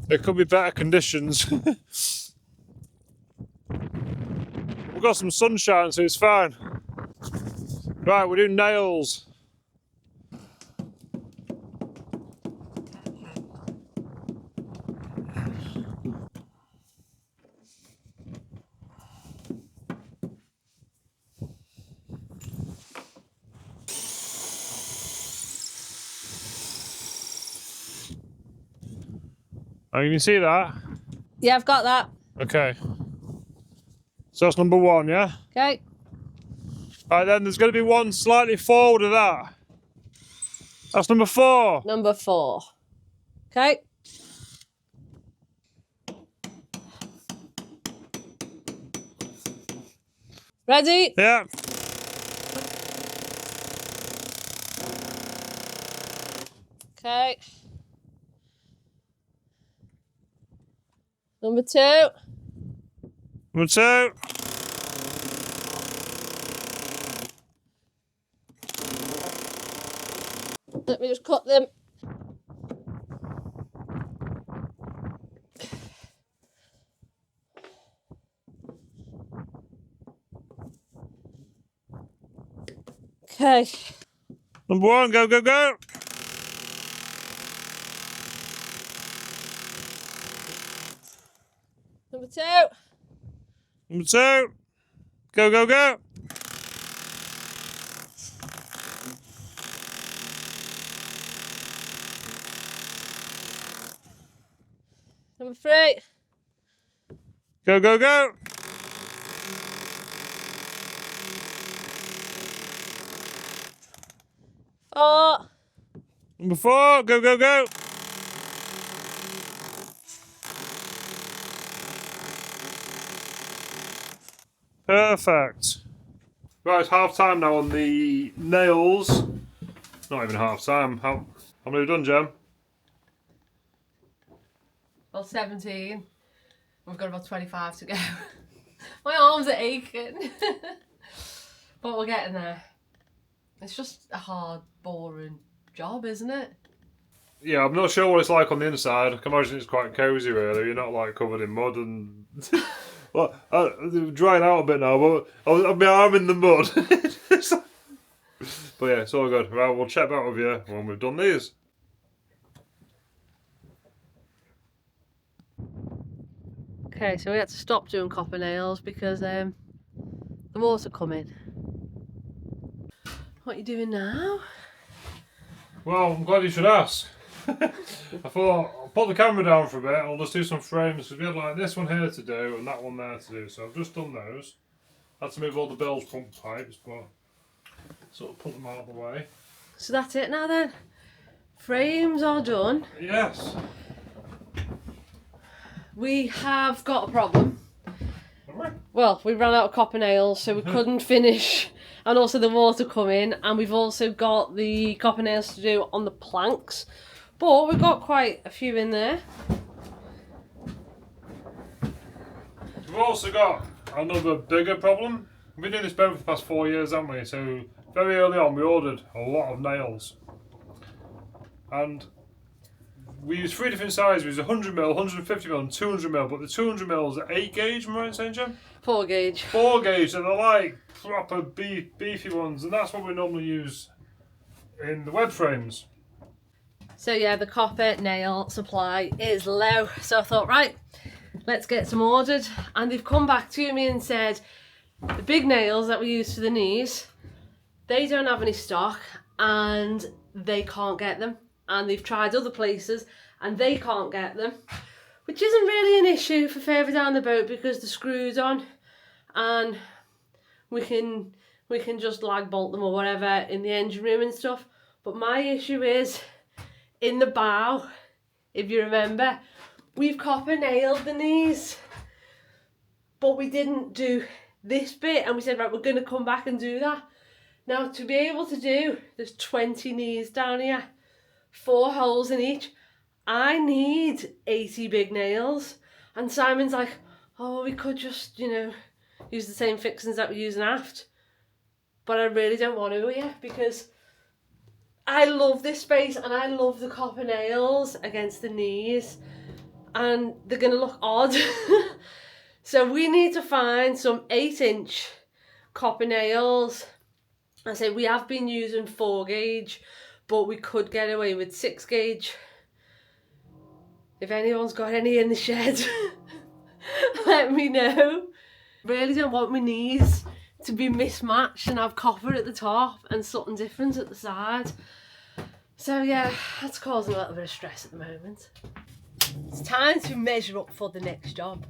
There could be better conditions. We've got some sunshine, so it's fine. Right, we're doing nails. Oh, you can see that? Yeah, I've got that. Okay. So that's number 1, yeah? Okay. Right, then there's going to be one slightly forward of that. That's number 4. Number 4. Okay. Ready? Yeah. Okay. Number 2. Number 2. Let me just cut them. Okay. Number 1, go, go, go. Number 2. Number 2. Go, go, go. Number 3. Go, go, go. Number 4, go, go, go. Perfect. Right, it's half time now on the nails. Not even half time. How many have we done, Jem? Well, 17. We've got about 25 to go. My arms are aching. But we're getting there. It's just a hard, boring job, isn't it? Yeah, I'm not sure what it's like on the inside. I can imagine it's quite cosy, really. You're not like covered in mud and. Well, I'm drying out a bit now, but I've my arm in the mud. But yeah, it's all good. Right, we'll check back with you when we've done these. Okay, so we had to stop doing copper nails because the water coming. What are you doing now? Well, I'm glad you should ask. I thought I'll put the camera down for a bit. I'll just do some frames because we had like this one here to do and that one there to do. So I've just done those. Had to move all the bilge pump pipes, but sort of put them out of the way. So that's it now then. Frames are done. Yes. We have got a problem. Well, we ran out of copper nails, so we couldn't finish, and also the water coming, and we've also got the copper nails to do on the planks, but we've got quite a few in there. We've also got another bigger problem. We've been doing this boat for the past 4 years, haven't we? So very early on we ordered a lot of nails. And we used 3 different sizes. We used 100mm, 150mm and 200mm, but the 200mm are 8 gauge, am I right saying, Jem? 4 gauge. 4 gauge, and they're like proper beefy ones, and that's what we normally use in the web frames. So yeah, the copper nail supply is low. So I thought, right, let's get some ordered. And they've come back to me and said, the big nails that we use for the knees, they don't have any stock and they can't get them. And they've tried other places and they can't get them. Which isn't really an issue for further down the boat because the screw's on and we can just lag bolt them or whatever in the engine room and stuff. But my issue is in the bow, if you remember, we've copper nailed the knees, but we didn't do this bit, and we said, right, we're going to come back and do that. Now, to be able to do, there's 20 knees down here, 4 holes in each. I need 80 big nails. And Simon's like, oh, we could just, you know, use the same fixings that we use in aft. But I really don't want to yet because I love this space and I love the copper nails against the knees. and they're going to look odd. So we need to find some 8-inch copper nails. I say we have been using 4 gauge, but we could get away with 6 gauge. If anyone's got any in the shed, let me know. Really don't want my knees to be mismatched and have copper at the top and something different at the side. So yeah, that's causing a little bit of stress at the moment. It's time to measure up for the next job.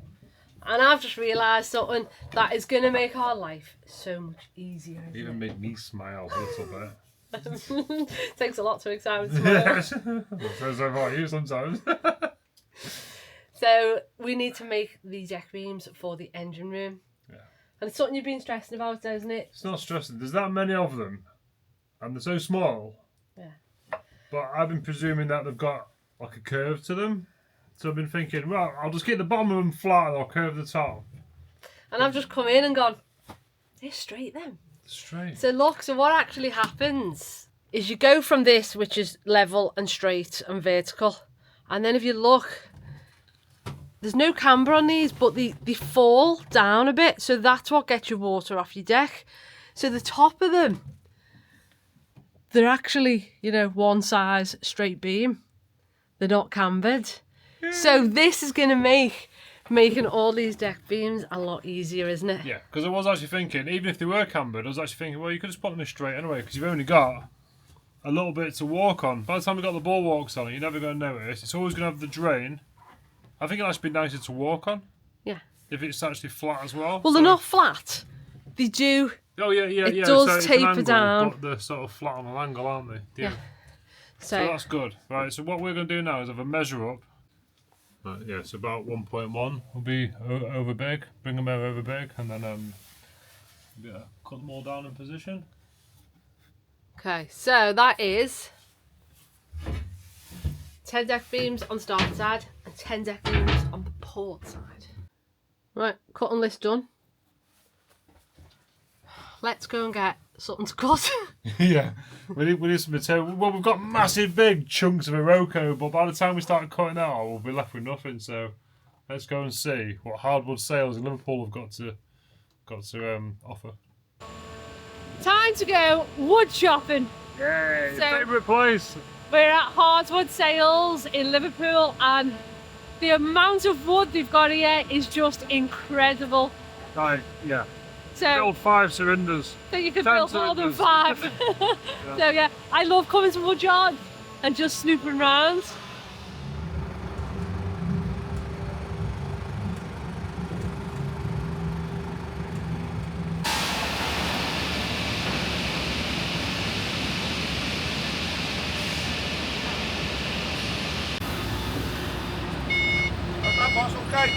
And I've just realised something that is going to make our life so much easier. Even make me smile a little bit. Takes a lot to excite me to smile. Says about you sometimes. So we need to make the deck beams for the engine room. Yeah. And it's something you've been stressing about, isn't it? It's not stressing. There's that many of them, and they're so small. Yeah. But I've been presuming that they've got like a curve to them. So I've been thinking, well, I'll just get the bottom of them flat and I'll curve the top. And I've just come in and gone, they're straight then. Straight. So look, so what actually happens is you go from this, which is level and straight and vertical. And then if you look, there's no camber on these, but they fall down a bit. So that's what gets your water off your deck. So the top of them, they're actually, you know, one size straight beam. They're not cambered. Yeah. So this is going to make making all these deck beams a lot easier, isn't it? Yeah, because I was actually thinking, even if they were cambered, I was actually thinking, well, you could just put them in straight anyway, because you've only got a little bit to walk on. By the time you've got the bulwarks on it, you're never going to notice. It's always going to have the drain. I think it'll actually be nicer to walk on. Yeah. If it's actually flat as well. Well, they're not flat. They do. Oh, yeah. It does so taper angle, down. But they're sort of flat on an angle, aren't they? Yeah. So that's good. Right, so what we're going to do now is have a measure up. Right, yeah, it's about 1.1 will be over big. Bring them over big, and then cut them all down in position. Okay, so that is 10 deck beams on the starboard side and 10 deck beams on the port side. Right, cutting list done. Let's go and get something to cut. Yeah, we need some material. Well, we've got massive big chunks of Iroko, but by the time we start cutting out, we'll be left with nothing. So let's go and see what hardwood sails in Liverpool have got to offer. Time to go wood shopping. Yay! So, favourite place. We're at Hardwood Sales in Liverpool, and the amount of wood they've got here is just incredible. Right, yeah. So, build 5 Sarindas. So you can build more than 5. Yeah. So yeah, I love coming to Woodyard and just snooping around. Okay.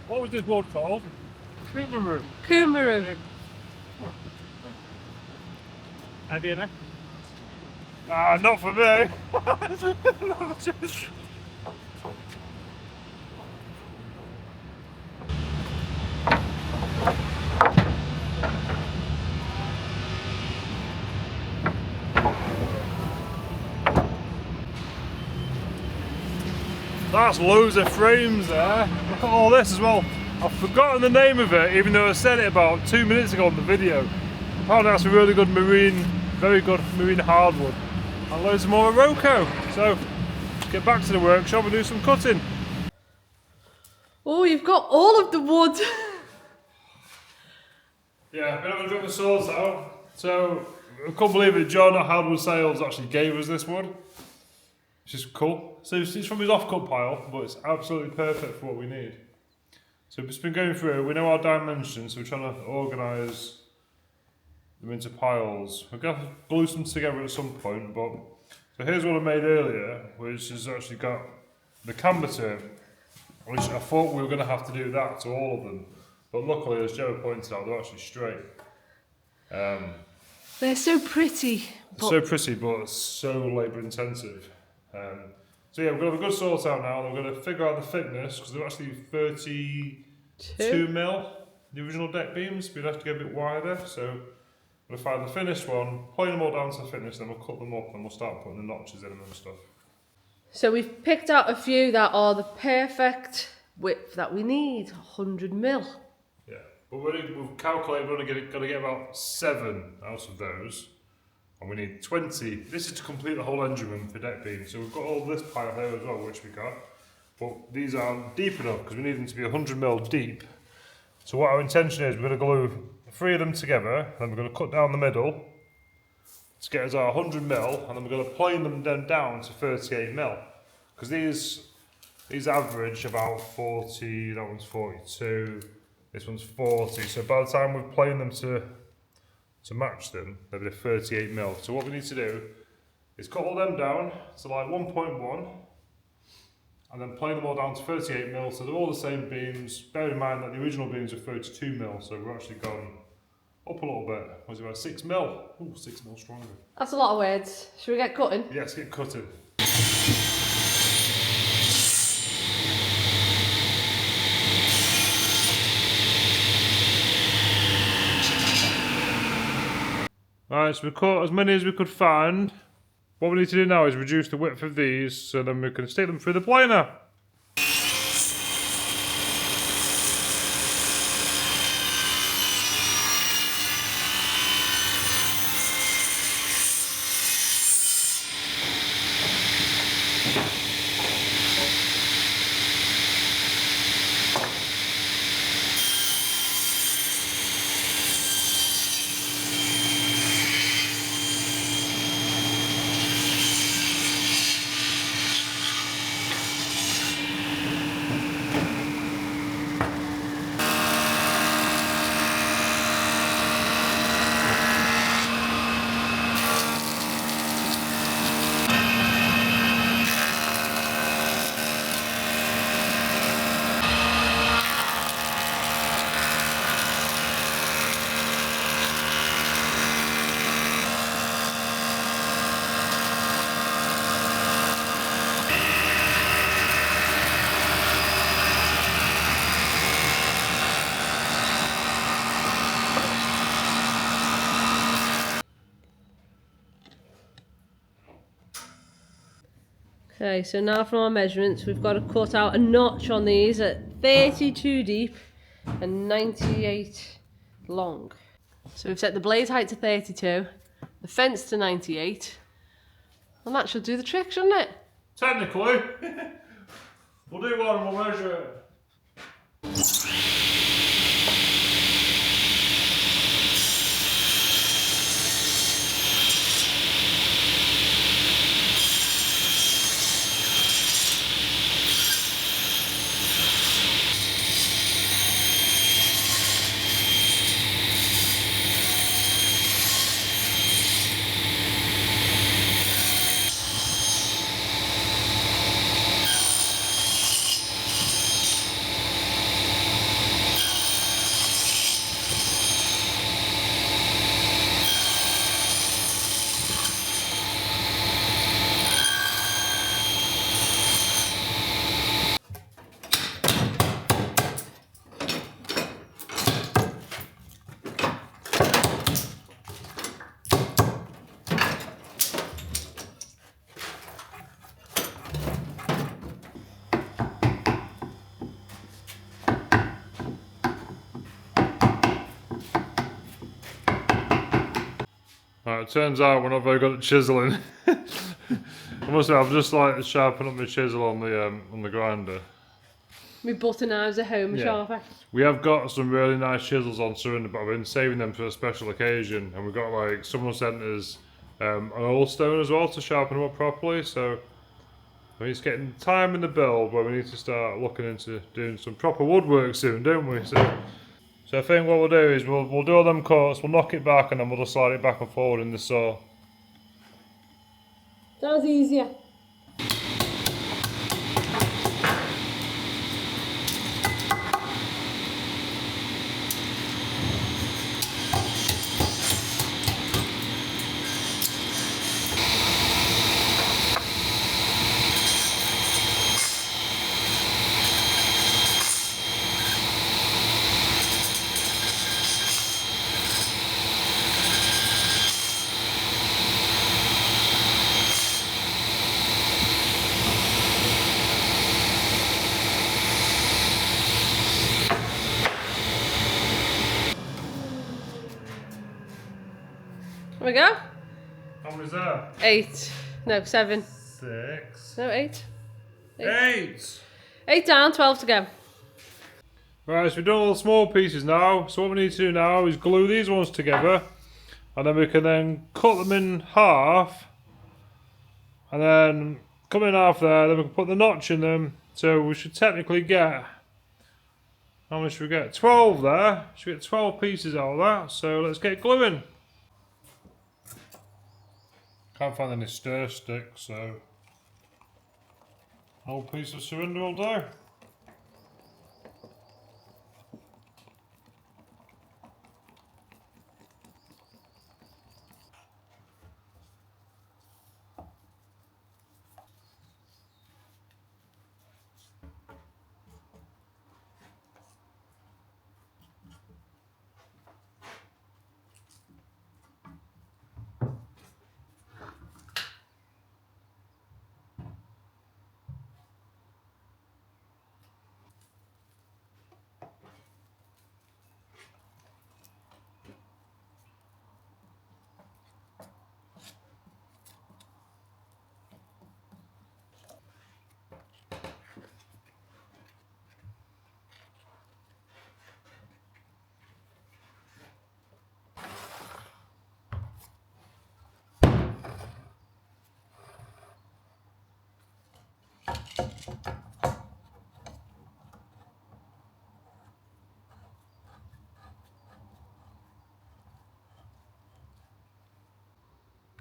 What was this wood called? Kumaru. Kumaru. Have you not for me. That's loads of frames there. Look at all this as well. I've forgotten the name of it, even though I said it about 2 minutes ago on the video. Apparently that's a really good very good marine hardwood. And loads more Iroko. So, get back to the workshop and do some cutting. Oh, you've got all of the wood. Yeah, a bit of a sort out. So, I can't believe it, John at Hardwood Sales actually gave us this wood. Which is cool. So it's from his off-cut pile, but it's absolutely perfect for what we need. So we've just been going through, we know our dimensions, so we're trying to organise them into piles. We're going to glue them together at some point, but... So here's what I made earlier, which has actually got the camber turn, which I thought we were going to have to do that to all of them. But luckily, as Joe pointed out, they're actually straight. They're so pretty. So pretty, but so labour intensive. So yeah, we're going to have a good sort out now. We're going to figure out the thickness, because they're actually 32 mil, the original deck beams. We'd have to go a bit wider, so We'll find the finished one, plane them all down to the finish, then we'll cut them up and we'll start putting the notches in them and stuff. So we've picked out a few that are the perfect width that we need, 100mm. Yeah, but we've calculated we're going to get about 7 out of those. And we need 20. This is to complete the whole engine room for deck beam. So we've got all this pile here as well, which we got. But these aren't deep enough because we need them to be 100mm deep. So what our intention is, we're going to glue 3 of them together, and then we're going to cut down the middle to get us our 100mm, and then we're going to plane them then down to 38mm. Because these average about 40, that one's 42, this one's 40. So by the time we've planed them to match them, they'll be 38mm. So what we need to do is cut all them down to like 1.1, and then plane them all down to 38mm, so they're all the same beams. Bear in mind that the original beams are 32mm, so we've actually gone up a little bit. Was it about 6mm? Ooh, 6mm stronger. That's a lot of words. Should we get cutting? Yes, get cutting. Alright, so we cut as many as we could find. What we need to do now is reduce the width of these so then we can stick them through the planer. Okay, so now from our measurements, we've got to cut out a notch on these at 32 deep and 98 long. So we've set the blade height to 32, the fence to 98, and that should do the trick, shouldn't it? Technically. We'll do one and we'll measure it. Right, it turns out we're not very good at chiseling. I must say, I've just like sharpened up my chisel on the grinder. My butter knives at home are sharper. We have got some really nice chisels on Sarinda, but I've been saving them for a special occasion. And we've got like, someone sent us an oil stone as well to sharpen them up properly. So I mean, it's getting time in the build where we need to start looking into doing some proper woodwork soon, don't we? So I think what we'll do is we'll do all them cuts, we'll knock it back, and then we'll just slide it back and forward in the saw. Sounds easier. we go? How many is there? 8. No, 7. 6. No, 8. 8! 8 down, 12 to go. Right, so we've done all the small pieces now. So what we need to do now is glue these ones together. And then we can then cut them in half. And then come in half there. Then we can put the notch in them. So we should technically get... How much should we get? 12 there. Should get 12 pieces out of that. So let's get gluing. Can't find any stir sticks, so... Whole piece of Sarinda will do.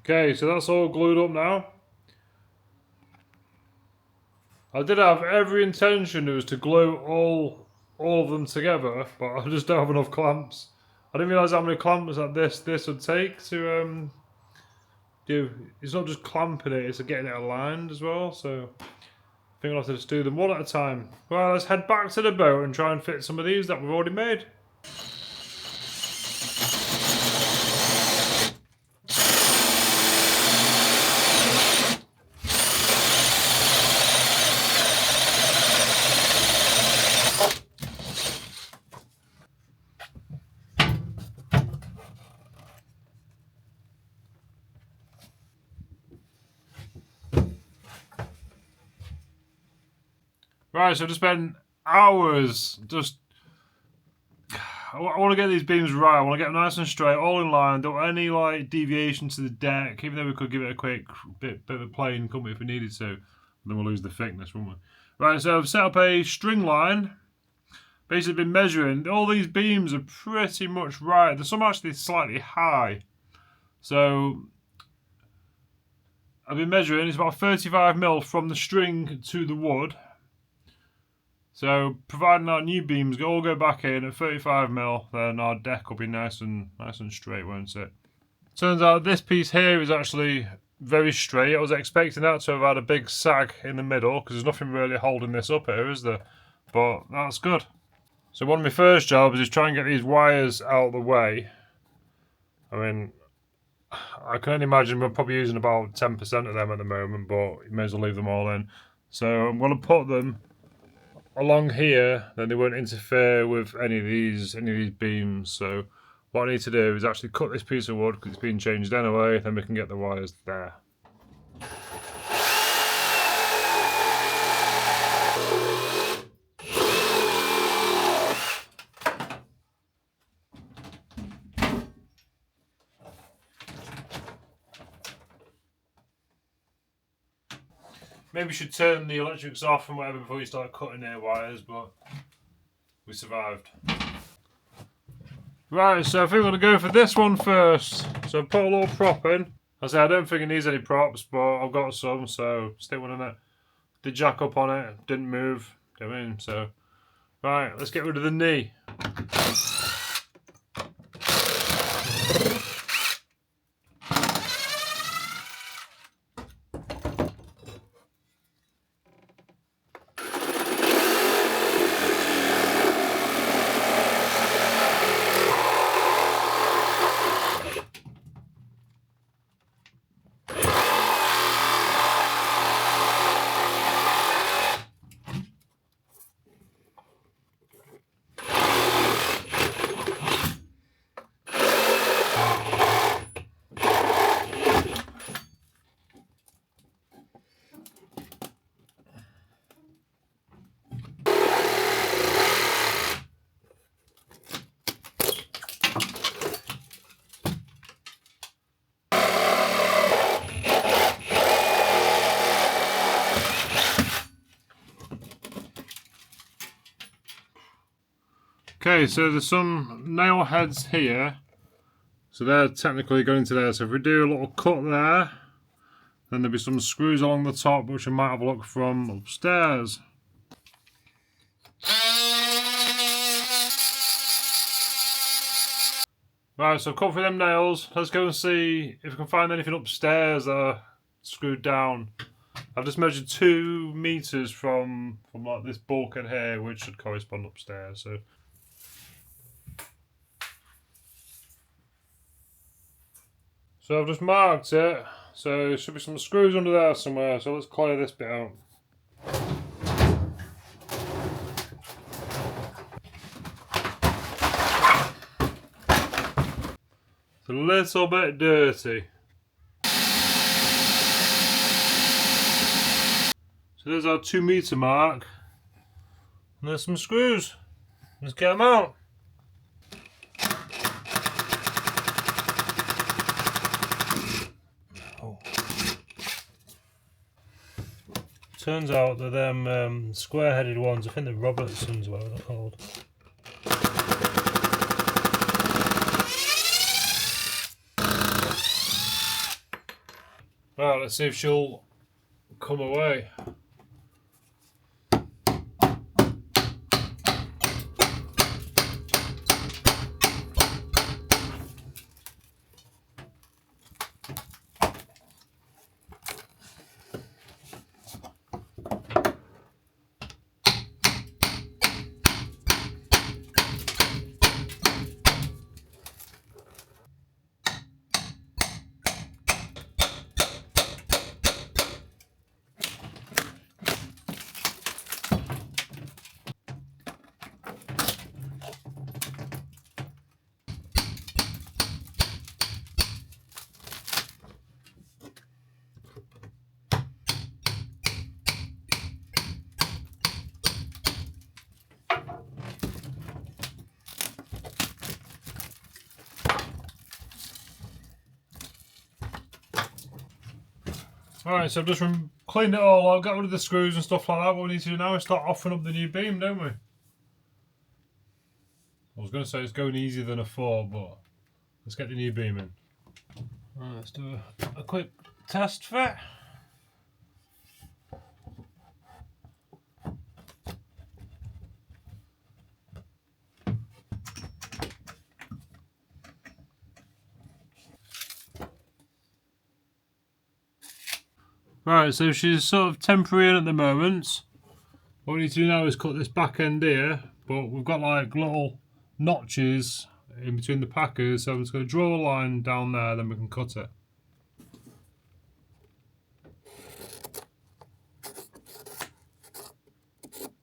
Okay, so that's all glued up now. I did have every intention was to glue all of them together, but I just don't have enough clamps. I didn't realise how many clamps that this would take to do. It's not just clamping it, it's getting it aligned as well, so I think I'll have to just do them one at a time. Well, let's head back to the boat and try and fit some of these that we've already made. Right, so I've just spent hours just... I want to get these beams right. I want to get them nice and straight, all in line. Don't want any like deviation to the deck, even though we could give it a quick bit of a plane, couldn't we, if we needed to. Then we'll lose the thickness, won't we? Right, so I've set up a string line. Basically been measuring. All these beams are pretty much right. There's some actually slightly high. So I've been measuring. It's about 35mm from the string to the wood. So, providing our new beams all go back in at 35mm, then our deck will be nice and straight, won't it? Turns out this piece here is actually very straight. I was expecting that to have had a big sag in the middle, because there's nothing really holding this up here, is there? But that's good. So one of my first jobs is try and get these wires out of the way. I mean, I can only imagine we're probably using about 10% of them at the moment, but you may as well leave them all in. So I'm going to put them along here, then they won't interfere with any of these beams. So what I need to do is actually cut this piece of wood because it's been changed anyway, then we can get the wires there. Maybe you should turn the electrics off and whatever before you start cutting their wires, but we survived. Right, so I think I'm going to go for this one first. So I put a little prop in. I say I don't think it needs any props, but I've got some, so stick one in it. Did jack up on it, didn't move. Go in, so. Right, let's get rid of the knee. Okay, so there's some nail heads here. So they're technically going into there. So if we do a little cut there, then there'll be some screws along the top which we might have a look from upstairs. Right, so I've cut through them nails. Let's go and see if we can find anything upstairs that are screwed down. I've just measured 2 meters from like this bulkhead here, which should correspond upstairs. So I've just marked it. So there should be some screws under there somewhere. So let's clear this bit out. It's a little bit dirty. So there's our 2 meter mark. And there's some screws. Let's get them out. Oh. Turns out that them square-headed ones, I think they're Robertsons, whatever they're called. Right, let's see if she'll come away. Alright, so I've just cleaned it all out, got rid of the screws and stuff like that. What we need to do now is start offering up the new beam, don't we? I was going to say it's going easier than a 4, but let's get the new beam in. Right, let's do a quick test fit. Right, so she's sort of temporary in at the moment. What we need to do now is cut this back end here, but we've got like little notches in between the packers, so I'm just going to draw a line down there, then we can cut it.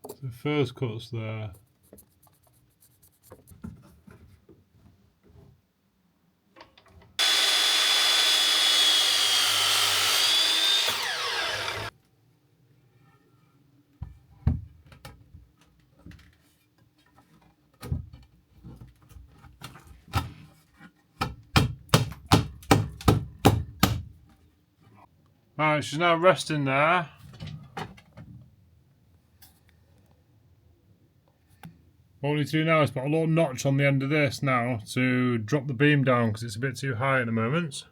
So the first cut's there. Right, she's now resting there. What we need to do now is put a little notch on the end of this now to drop the beam down because it's a bit too high at the moment.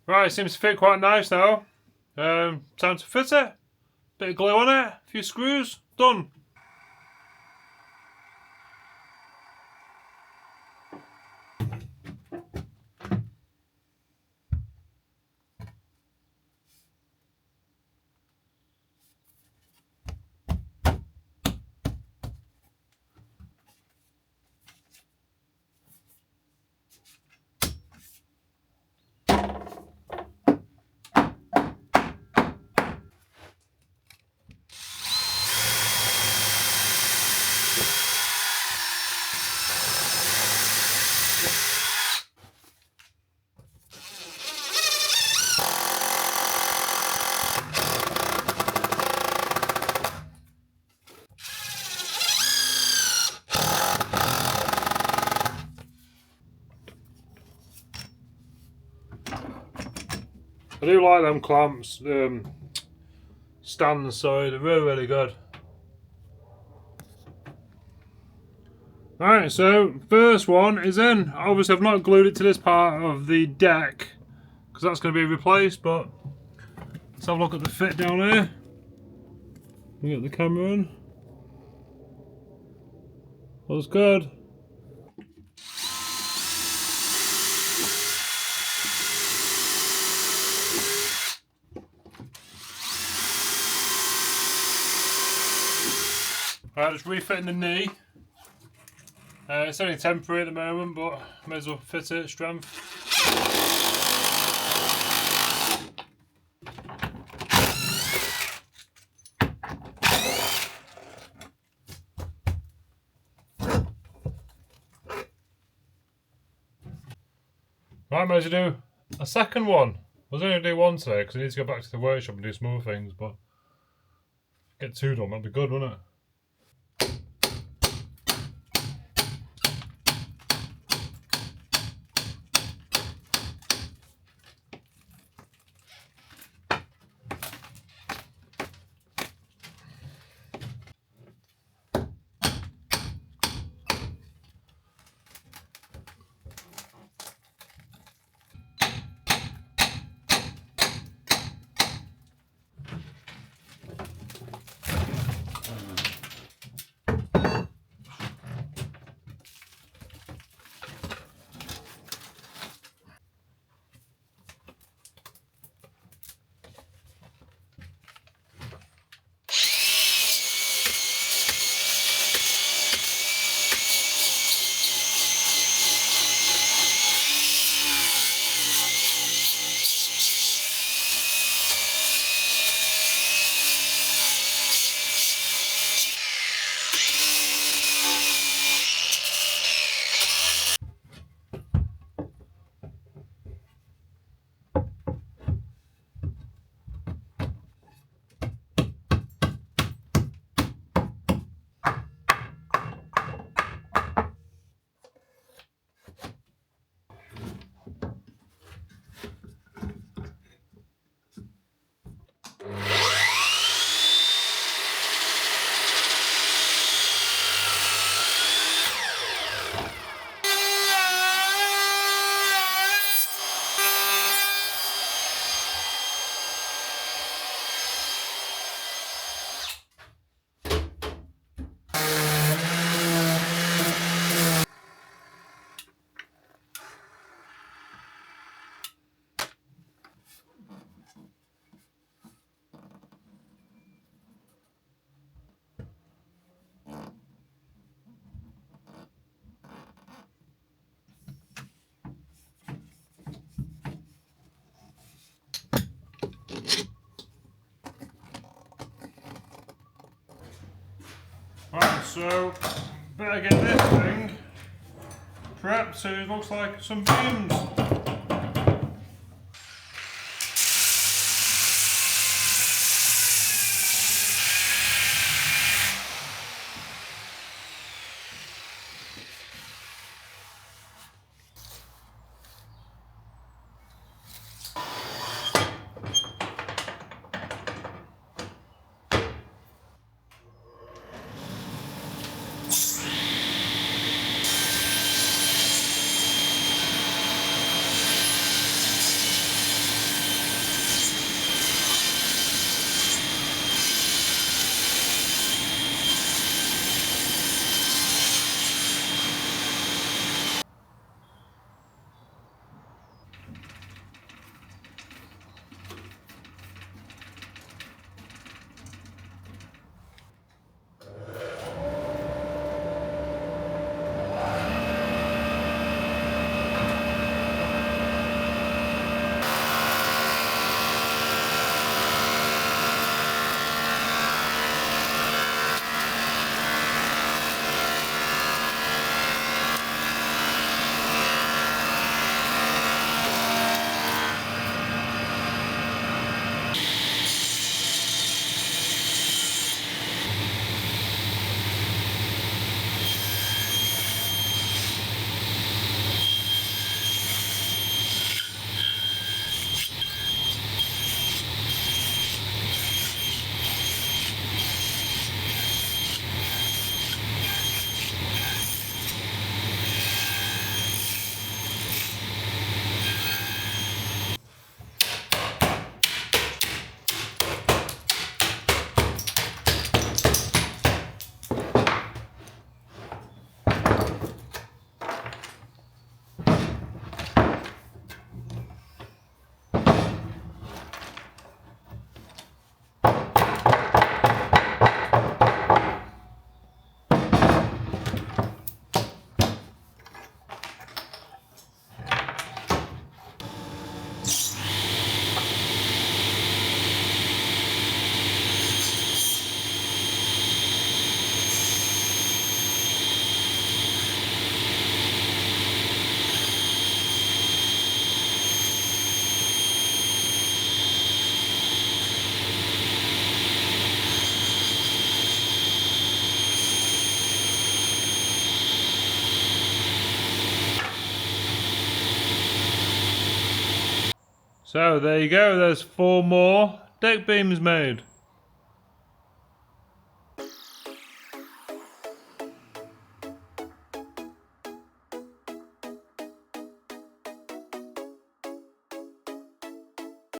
Right, seems to fit quite nice now. Time to fit it. Bit of glue on it, a few screws, done. I do like them clamps, stands, sorry, they're really good. Alright, so first one is in. Obviously I've not glued it to this part of the deck because that's going to be replaced, but let's have a look at the fit down here. We get the camera in. Looks good. Right, just refitting the knee. It's only temporary at the moment, but may as well fit it, strength. Right, may as well do a second one. I was only going to do one today because I need to go back to the workshop and do some other things, but get two done, that'd be good, wouldn't it? Right, so better get this thing prepped so it looks like some beams. So there you go, there's 4 more deck beams made.